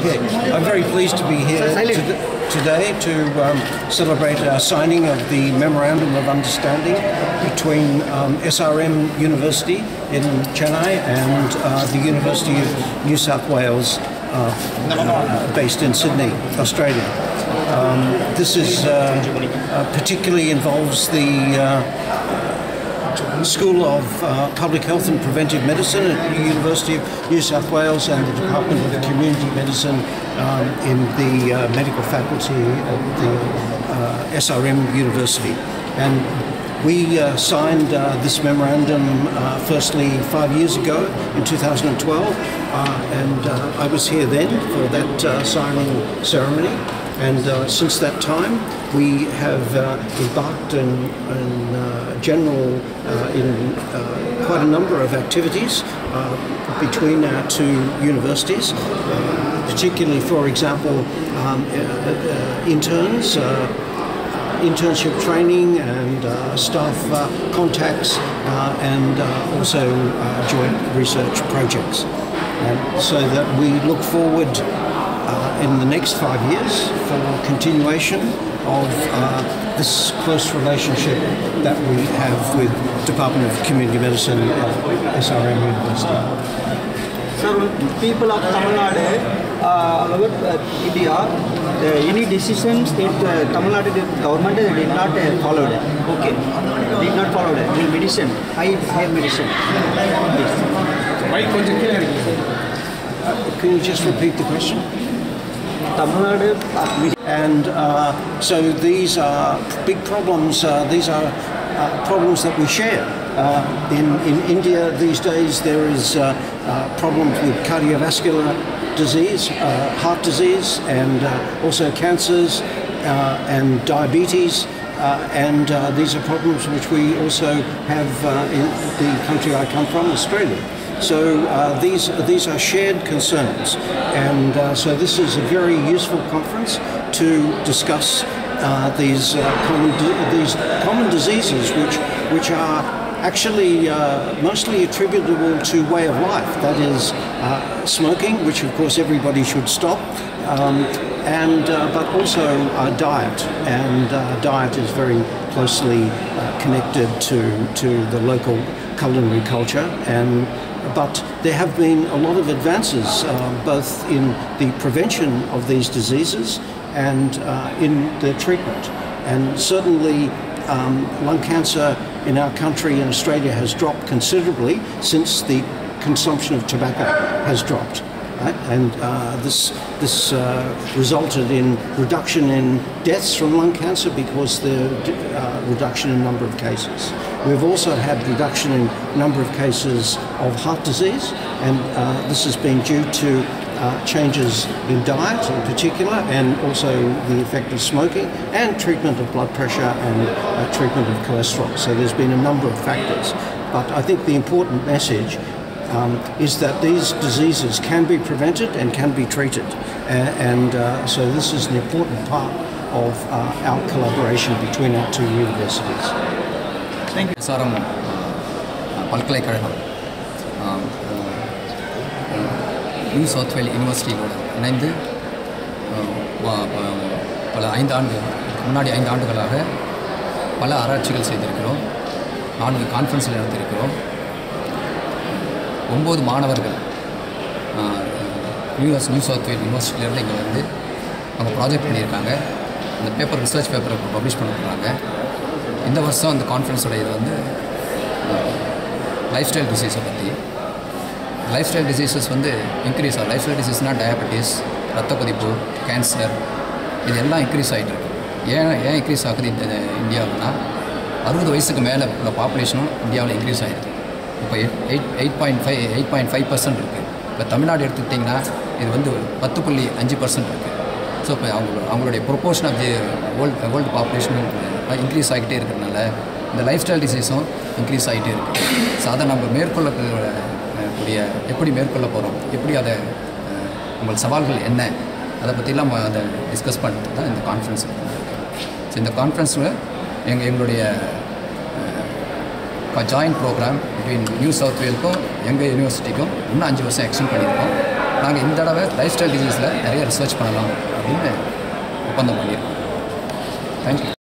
Okay, I'm very pleased to be here today to celebrate our signing of the Memorandum of Understanding between SRM University in Chennai and the University of New South Wales based in Sydney, Australia. This is particularly involves the School of Public Health and Preventive Medicine at the University of New South Wales and the Department of Community Medicine in the medical faculty at the SRM University. And we signed this memorandum firstly 5 years ago in 2012 and I was here then for that signing ceremony. And since that time, we have embarked in general in quite a number of activities between our two universities, particularly, for example, interns, internship training and staff contacts, and also joint research projects. And so that we look forward in the next 5 years for continuation of this close relationship that we have with Department of Community Medicine at SRM University. Sir, people of Tamil Nadu, India, any decisions that Tamil Nadu government did not follow. Okay, did not follow that. In medicine, higher medicine. Can you just repeat the question? And so these are big problems. These are problems that we share. In India these days there is problems with cardiovascular disease, heart disease, and also cancers and diabetes. And these are problems which we also have in the country I come from, Australia. So these are shared concerns, and so this is a very useful conference to discuss these common diseases which are actually mostly attributable to way of life. That is smoking, which of course everybody should stop, and but also diet, and diet is very closely connected to the local culinary culture. But there have been a lot of advances both in the prevention of these diseases and in their treatment. And certainly lung cancer in our country in Australia has dropped considerably since the consumption of tobacco has dropped. Right? And this resulted in reduction in deaths from lung cancer because the reduction in number of cases. We've also had reduction in number of cases of heart disease, and this has been due to changes in diet in particular, and also the effect of smoking, and treatment of blood pressure and treatment of cholesterol. So there's been a number of factors. But I think the important message is that these diseases can be prevented and can be treated. So this is an important part of our collaboration between our two universities. Thank you. SRM பல்கலைக்கழகம் new south வேல் யூனிவர்சிட்டியோட இணைந்து பல 5 ஆண்டுகளாக பல ஆராய்ச்சிகள் செய்திருக்கிறோம். 4 கான்ஃபரன்ஸில் நடத்தியிருக்கிறோம். 9 மாணவர்கள் new south வேல் யூனிவர்சிட்டியிலேருந்து இங்கே வந்து அவங்க ப்ராஜெக்ட் பண்ணியிருக்காங்க. இந்த பேப்பர் ரிசர்ச் பேப்பரை பப்ளிஷ் பண்ண போகிறாங்க. இந்த வருஷம் அந்த கான்ஃபரன்ஸோட இது வந்து லைஃப் ஸ்டைல் டிசீஸை பற்றி. லைஃப் ஸ்டைல் டிசீஸஸ் வந்து இன்க்ரீஸ் ஆகும். லைஃப் ஸ்டைல் டிசீஸ்னால் டயபெட்டிஸ், ரத்த கொதிப்பு, கேன்சர், இது எல்லாம் இன்க்ரீஸ் ஆகிட்டு இருக்கு. ஏன் இன்க்ரீஸ் ஆகுது இந்தியாவில்னா 60 வயசுக்கு மேலே உள்ள பாப்புலேஷனும் இந்தியாவில் இன்க்ரீஸ் ஆகிருக்கு. இப்போ 8.5% இருக்குது. இப்போ தமிழ்நாடு எடுத்துக்கிட்டிங்கன்னா இது வந்து 10.5% இருக்குது. ஸோ இப்போ அவங்களுடைய proportion of the world population increase ஆகிட்டே இருக்கிறதுனால இந்த லைஃப் ஸ்டைல் டிசீஸும் இன்க்ரீஸ் ஆகிட்டே இருக்குது. ஸோ அதை நம்ம மேற்கொள்ளக்கூடிய எப்படி மேற்கொள்ள போகிறோம், எப்படி அதை உங்கள் சவால்கள் என்ன, அதை பற்றிலாம் அதை டிஸ்கஸ் பண்ணுறது தான் இந்த கான்ஃபரன்ஸ். ஸோ இந்த கான்ஃபரன்ஸில் எங்களுடைய joint programme between New South வேலுக்கும் எங்கள் யூனிவர்சிட்டிக்கும் இன்னும் 5 வருஷம் எக்ஸ்டெண்ட் பண்ணியிருக்கோம். நாங்கள் இந்த தடவை லைஃப் ஸ்டைல் டிசீஸில் நிறைய ரிசர்ச் பண்ணலாம் அப்படின்னு ஒப்பந்தம் பண்ணியிருக்கோம். தேங்க்யூ.